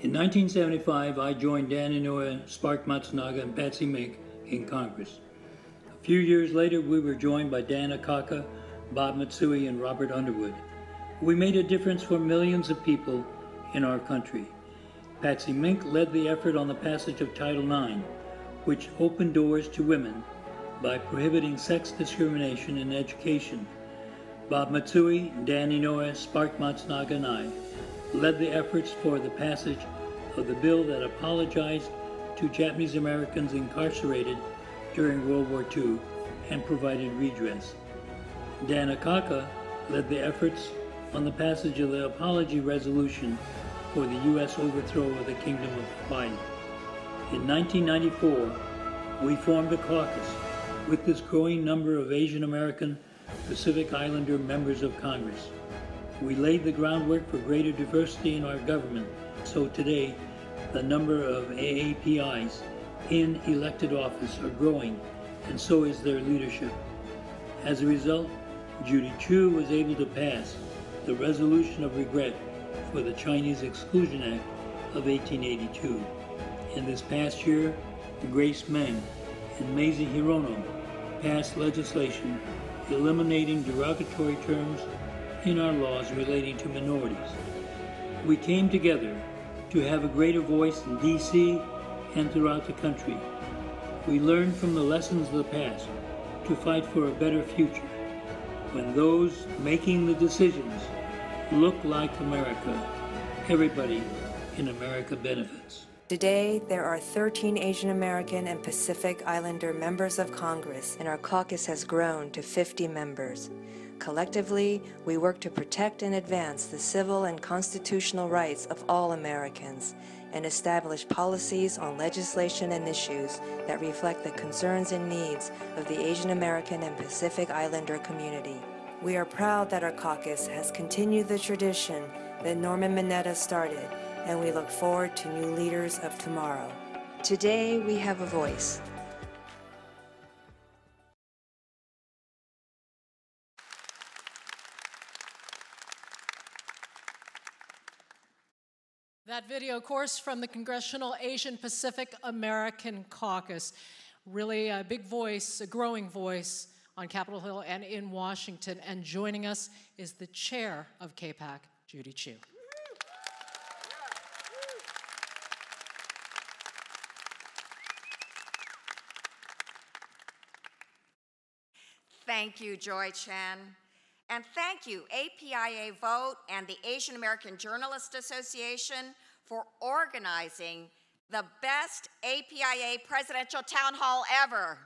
In 1975, I joined Dan Inouye, Spark Matsunaga, and Patsy Mink in Congress. A few years later, we were joined by Dan Akaka, Bob Matsui, and Robert Underwood. We made a difference for millions of people in our country. Patsy Mink led the effort on the passage of Title IX, which opened doors to women by prohibiting sex discrimination in education. Bob Matsui, Dan Inouye, Spark Matsunaga, and I led the efforts for the passage of the bill that apologized to Japanese Americans incarcerated during World War II and provided redress. Dan Akaka led the efforts on the passage of the apology resolution for the U.S. overthrow of the Kingdom of Hawaii. In 1994, we formed a caucus with this growing number of Asian American Pacific Islander members of Congress. We laid the groundwork for greater diversity in our government, so today the number of AAPIs in elected office are growing, and so is their leadership. As a result, Judy Chu was able to pass the Resolution of Regret for the Chinese Exclusion Act of 1882. In this past year, Grace Meng and Mazie Hirono passed legislation eliminating derogatory terms in our laws relating to minorities. We came together to have a greater voice in D.C. and throughout the country. We learned from the lessons of the past to fight for a better future. When those making the decisions look like America, everybody in America benefits. Today, there are 13 Asian American and Pacific Islander members of Congress, and our caucus has grown to 50 members. Collectively, we work to protect and advance the civil and constitutional rights of all Americans and establish policies on legislation and issues that reflect the concerns and needs of the Asian American and Pacific Islander community. We are proud that our caucus has continued the tradition that Norman Mineta started, and we look forward to new leaders of tomorrow. Today, we have a voice. That video, of course, from the Congressional Asian Pacific American Caucus. Really a big voice, a growing voice on Capitol Hill and in Washington. And joining us is the chair of CAPAC, Judy Chu. Thank you, Joy Chen. And thank you, APIAVote and the Asian American Journalists Association for organizing the best APIA presidential town hall ever.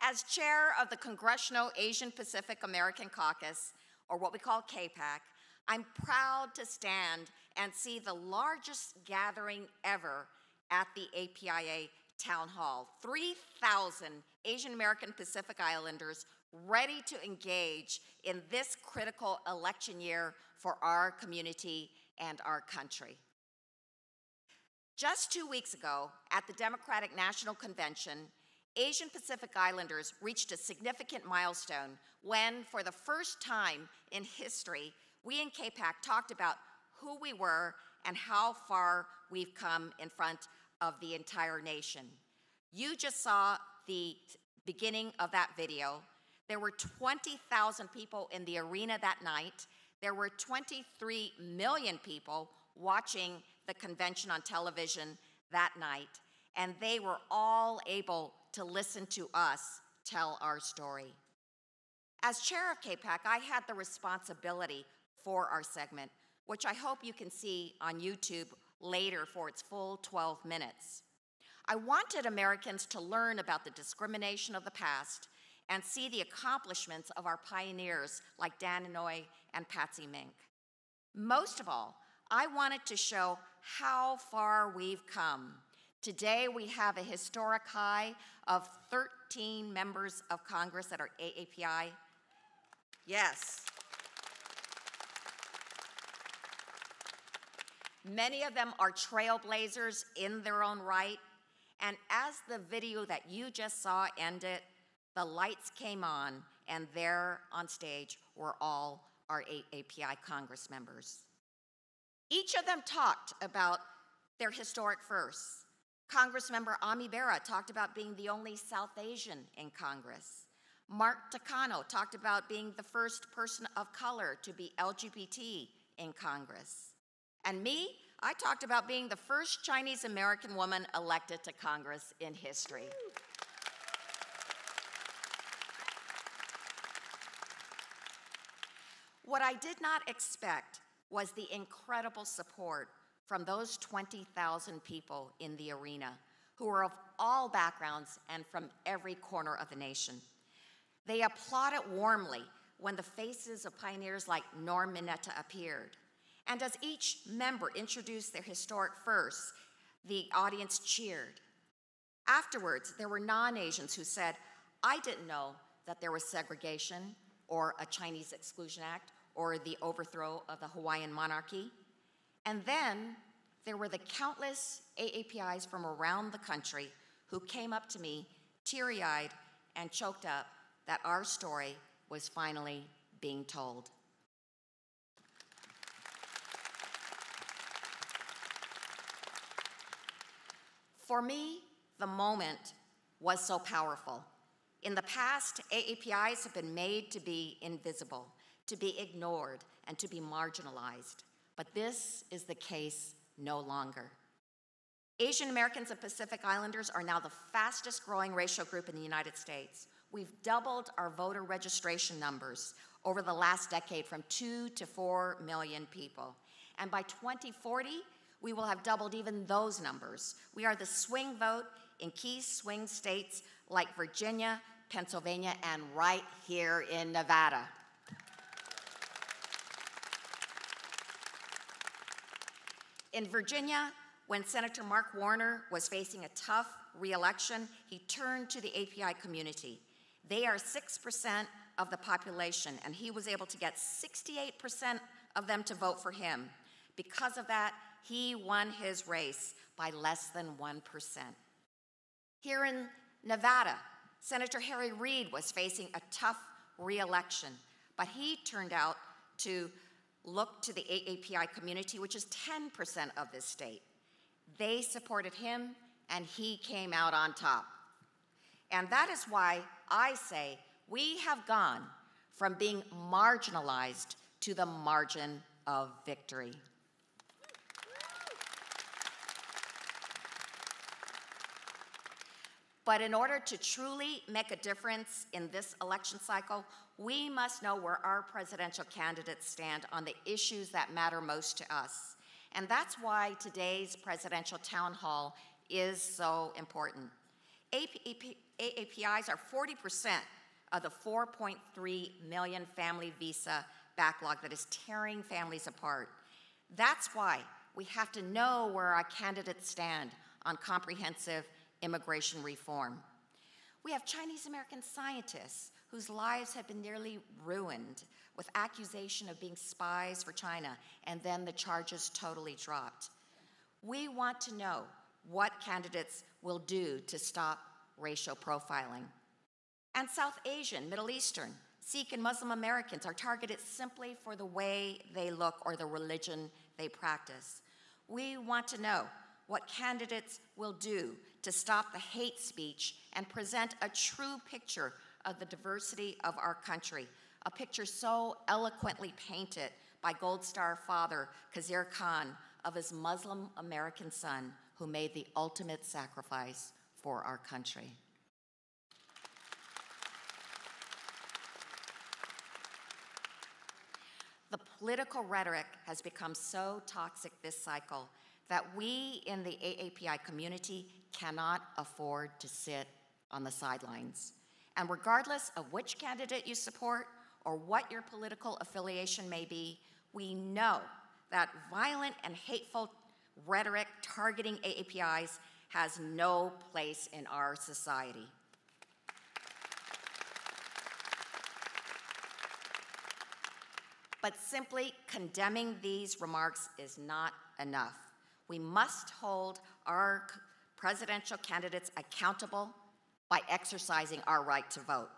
As chair of the Congressional Asian Pacific American Caucus, or what we call CAPAC, I'm proud to stand and see the largest gathering ever at the APIA Town Hall. 3,000 Asian American Pacific Islanders ready to engage in this critical election year for our community and our country. Just 2 weeks ago, at the Democratic National Convention, Asian Pacific Islanders reached a significant milestone when, for the first time in history, we in CAPAC talked about who we were and how far we've come in front of the entire nation. You just saw the beginning of that video. There were 20,000 people in the arena that night. There were 23 million people watching the convention on television that night, and they were all able to listen to us tell our story. As chair of CAPAC, I had the responsibility for our segment, which I hope you can see on YouTube later for its full 12 minutes. I wanted Americans to learn about the discrimination of the past and see the accomplishments of our pioneers like Dan Inouye and Patsy Mink. Most of all, I wanted to show how far we've come. Today, we have a historic high of 13 members of Congress that are AAPI. Yes. Many of them are trailblazers in their own right. And as the video that you just saw ended, the lights came on, and there on stage were all our API Congress members. Each of them talked about their historic firsts. Congressmember Ami Bera talked about being the only South Asian in Congress. Mark Takano talked about being the first person of color to be LGBT in Congress. And me, I talked about being the first Chinese American woman elected to Congress in history. What I did not expect was the incredible support from those 20,000 people in the arena who were of all backgrounds and from every corner of the nation. They applauded warmly when the faces of pioneers like Norm Mineta appeared. And as each member introduced their historic firsts, the audience cheered. Afterwards, there were non-Asians who said, "I didn't know that there was segregation or a Chinese Exclusion Act or the overthrow of the Hawaiian monarchy." And then there were the countless AAPIs from around the country who came up to me, teary-eyed and choked up, that our story was finally being told. For me, the moment was so powerful. In the past, AAPIs have been made to be invisible, to be ignored, and to be marginalized. But this is the case no longer. Asian Americans and Pacific Islanders are now the fastest growing racial group in the United States. We've doubled our voter registration numbers over the last decade from 2 to 4 million people. And by 2040, we will have doubled even those numbers. We are the swing vote in key swing states like Virginia, Pennsylvania, and right here in Nevada. In Virginia, when Senator Mark Warner was facing a tough re-election, he turned to the API community. They are 6% of the population, and he was able to get 68% of them to vote for him. Because of that, he won his race by less than 1%. Here in Nevada, Senator Harry Reid was facing a tough re-election, but he turned out to look to the AAPI community, which is 10% of this state. They supported him, and he came out on top. And that is why I say we have gone from being marginalized to the margin of victory. But in order to truly make a difference in this election cycle, we must know where our presidential candidates stand on the issues that matter most to us. And that's why today's presidential town hall is so important. AAPIs are 40% of the 4.3 million family visa backlog that is tearing families apart. That's why we have to know where our candidates stand on comprehensive immigration reform. We have Chinese American scientists whose lives have been nearly ruined with accusation of being spies for China, and then the charges totally dropped. We want to know what candidates will do to stop racial profiling. And South Asian, Middle Eastern, Sikh, and Muslim Americans are targeted simply for the way they look or the religion they practice. We want to know what candidates will do to stop the hate speech and present a true picture of the diversity of our country, a picture so eloquently painted by Gold Star father Khizr Khan of his Muslim American son who made the ultimate sacrifice for our country. The political rhetoric has become so toxic this cycle that we in the AAPI community cannot afford to sit on the sidelines. And regardless of which candidate you support or what your political affiliation may be, we know that violent and hateful rhetoric targeting AAPIs has no place in our society. But simply condemning these remarks is not enough. We must hold our presidential candidates accountable by exercising our right to vote.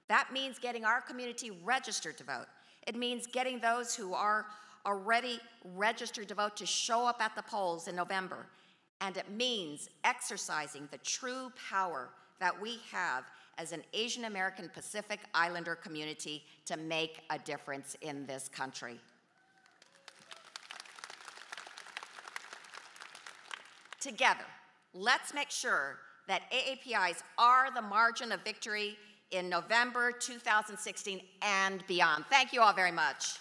That means getting our community registered to vote. It means getting those who are already registered to vote to show up at the polls in November. And it means exercising the true power that we have as an Asian American Pacific Islander community to make a difference in this country. Together, let's make sure that AAPIs are the margin of victory in November 2016 and beyond. Thank you all very much.